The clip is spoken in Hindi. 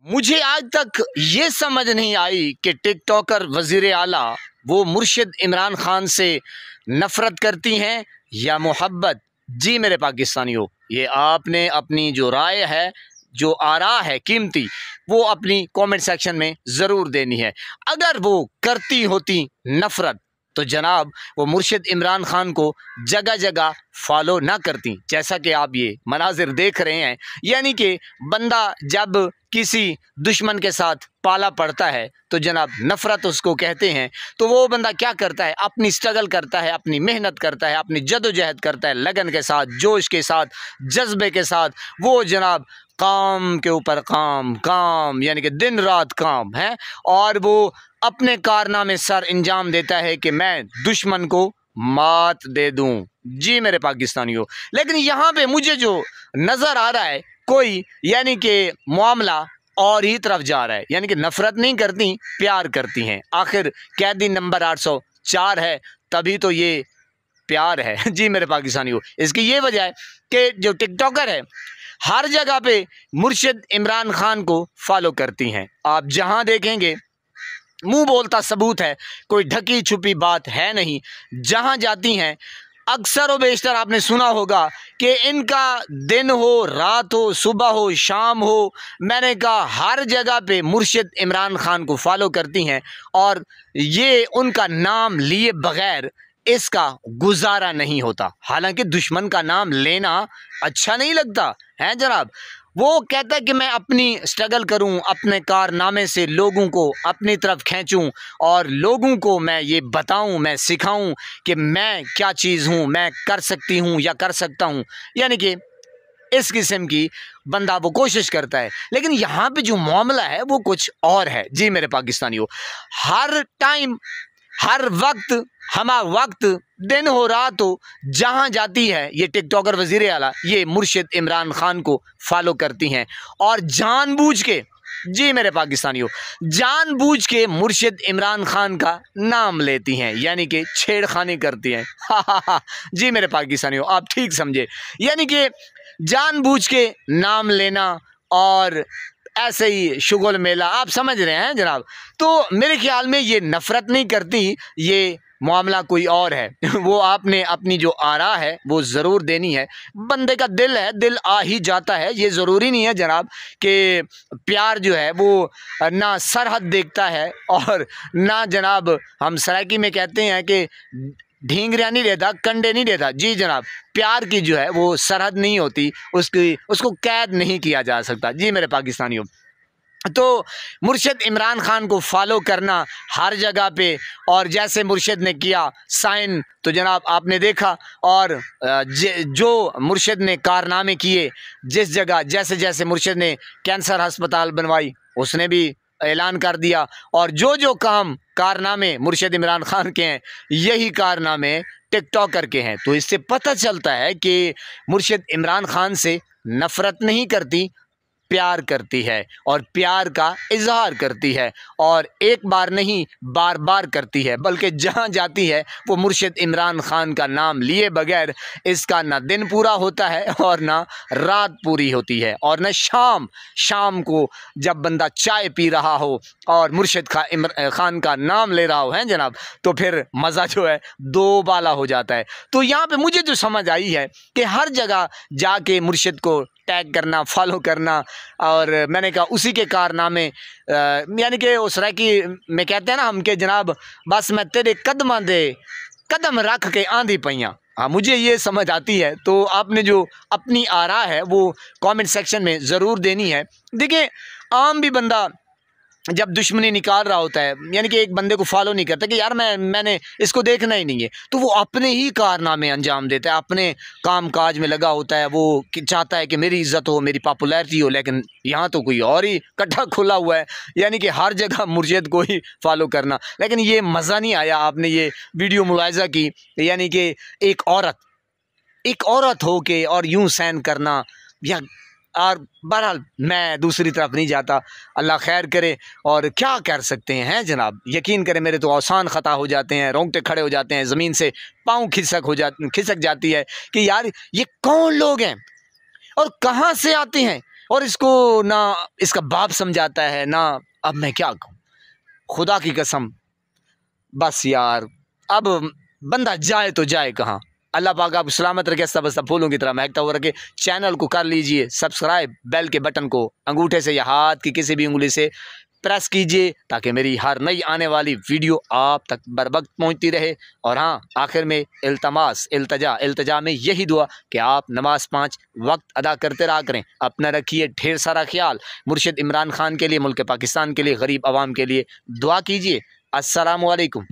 मुझे आज तक ये समझ नहीं आई कि टिकटॉकर वज़ीर आला वो मुर्शिद इमरान खान से नफ़रत करती हैं या मोहब्बत। जी मेरे पाकिस्तानियों, ये आपने अपनी जो राय है, जो आरा है कीमती, वो अपनी कमेंट सेक्शन में ज़रूर देनी है। अगर वो करती होती नफ़रत तो जनाब वो मुर्शिद इमरान खान को जगह जगह फॉलो ना करती, जैसा कि आप ये मनाजिर देख रहे हैं। यानी कि बंदा जब किसी दुश्मन के साथ पाला पड़ता है तो जनाब नफ़रत उसको कहते हैं। तो वो बंदा क्या करता है, अपनी स्ट्रगल करता है, अपनी मेहनत करता है, अपनी जदोजहद करता है, लगन के साथ, जोश के साथ, जज्बे के साथ। वो जनाब काम के ऊपर काम, काम यानी कि दिन रात काम है, और वो अपने कारनामे सर अंजाम देता है कि मैं दुश्मन को मात दे दूं। जी मेरे पाकिस्तानियों, लेकिन यहाँ पे मुझे जो नज़र आ रहा है कोई यानी कि मामला और ही तरफ जा रहा है। यानी कि नफ़रत नहीं करती, प्यार करती हैं। आखिर कैदी नंबर 804 है, तभी तो ये प्यार है। जी मेरे पाकिस्तानियों, इसकी ये वजह है कि जो टिकटॉकर है हर जगह पे मुर्शिद इमरान खान को फॉलो करती हैं। आप जहां देखेंगे मुंह बोलता सबूत है, कोई ढकी छुपी बात है नहीं। जहां जाती हैं अक्सर व बेशतर आपने सुना होगा कि इनका दिन हो, रात हो, सुबह हो, शाम हो, मैंने कहा हर जगह पे मुर्शिद इमरान खान को फॉलो करती हैं। और ये उनका नाम लिए बगैर इसका गुजारा नहीं होता। हालांकि दुश्मन का नाम लेना अच्छा नहीं लगता है जनाब। वो कहता है कि मैं अपनी स्ट्रगल करूं, अपने कारनामे से लोगों को अपनी तरफ खींचूं और लोगों को मैं ये बताऊं, मैं सिखाऊं कि मैं क्या चीज़ हूं, मैं कर सकती हूं या कर सकता हूं। यानी कि इस किस्म की बंदा वो कोशिश करता है। लेकिन यहाँ पे जो मामला है वो कुछ और है। जी मेरे पाकिस्तानियों, हर टाइम, हर वक्त, हमा वक्त, दिन हो रात हो, जहां जाती है ये टिकटॉकर वज़ीर आला ये मुर्शिद इमरान खान को फॉलो करती हैं और जानबूझ के, जी मेरे पाकिस्तानियों, जानबूझ के मुर्शिद इमरान खान का नाम लेती हैं, यानी कि छेड़खानी करती हैं। हा। जी मेरे पाकिस्तानियों, आप ठीक समझे। यानी कि जानबूझ के नाम लेना और ऐसे ही शुगल मेला, आप समझ रहे हैं जनाब। तो मेरे ख्याल में ये नफ़रत नहीं करती, ये मामला कोई और है। वो आपने अपनी जो आरा है वो ज़रूर देनी है। बंदे का दिल है, दिल आ ही जाता है। ये ज़रूरी नहीं है जनाब कि प्यार जो है वो ना सरहद देखता है और ना जनाब हम सराइकी में कहते हैं कि ढींगरिया नहीं रहता, कंडे नहीं रहता। जी जनाब, प्यार की जो है वो सरहद नहीं होती, उसको कैद नहीं किया जा सकता। जी मेरे पाकिस्तानियों, तो मुर्शिद इमरान खान को फॉलो करना हर जगह पे, और जैसे मुर्शिद ने किया साइन तो जनाब आपने देखा, और जो मुर्शिद ने कारनामे किए, जिस जगह जैसे जैसे मुर्शिद ने कैंसर अस्पताल बनवाई उसने भी ऐलान कर दिया, और जो काम कारनामे मुर्शिद इमरान खान के हैं यही कारनामे टिकटॉकर के हैं। तो इससे पता चलता है कि मुर्शिद इमरान खान से नफ़रत नहीं करती, प्यार करती है और प्यार का इजहार करती है, और एक बार नहीं बार बार करती है। बल्कि जहाँ जाती है वो मुर्शिद इमरान खान का नाम लिए बगैर इसका ना दिन पूरा होता है और ना रात पूरी होती है, और ना शाम को जब बंदा चाय पी रहा हो और मुर्शिद खान का नाम ले रहा हो है जनाब, तो फिर मज़ा जो है दो बाला हो जाता है। तो यहाँ पे मुझे जो समझ आई है कि हर जगह जाके मुर्शिद को टैग करना, फॉलो करना, और मैंने कहा उसी के कारनामे, यानी कि उस रैकी में कहते हैं ना हम कि जनाब बस मैं तेरे कदम रख के आंधी पैया। हाँ, मुझे ये समझ आती है। तो आपने जो अपनी आरा है वो कमेंट सेक्शन में ज़रूर देनी है। देखिए, आम भी बंदा जब दुश्मनी निकाल रहा होता है, यानी कि एक बंदे को फॉलो नहीं करता कि यार मैंने इसको देखना ही नहीं है, तो वो अपने ही कारनामे अंजाम देता है, अपने काम काज में लगा होता है। वो चाहता है कि मेरी इज़्ज़त हो, मेरी पॉपुलैरिटी हो, लेकिन यहाँ तो कोई और ही कट्ठा खुला हुआ है, यानी कि हर जगह मुर्शिद को ही फॉलो करना। लेकिन ये मज़ा नहीं आया। आपने ये वीडियो मुलाहिज़ा की, यानी कि एक औरत हो के और यूँ सहन करना, या और बहरहाल मैं दूसरी तरफ नहीं जाता, अल्लाह खैर करे। और क्या कर सकते हैं जनाब, यकीन करें मेरे तो आसान ख़ता हो जाते हैं, रोंगटे खड़े हो जाते हैं, ज़मीन से पाँव खिसक जाती है कि यार ये कौन लोग हैं और कहाँ से आते हैं और इसको ना इसका बाप समझाता है ना। अब मैं क्या कहूँ, खुदा की कसम, बस यार अब बंदा जाए तो जाए कहाँ। अल्लाह पाक आप सलामत रखे, सब सब फूलों की तरह महकता हुआ रखे। चैनल को कर लीजिए सब्सक्राइब, बेल के बटन को अंगूठे से या हाथ की किसी भी उंगली से प्रेस कीजिए ताकि मेरी हर नई आने वाली वीडियो आप तक बर वक्त पहुँचती रहे। और हाँ, आखिर में इल्तजा में यही दुआ कि आप नमाज 5 वक्त अदा करते रहा करें। अपना रखिए ढेर सारा ख्याल। मुर्शिद इमरान खान के लिए, मुल्क पाकिस्तान के लिए, गरीब आवाम के लिए दुआ कीजिए। अस्सलामु अलैकुम।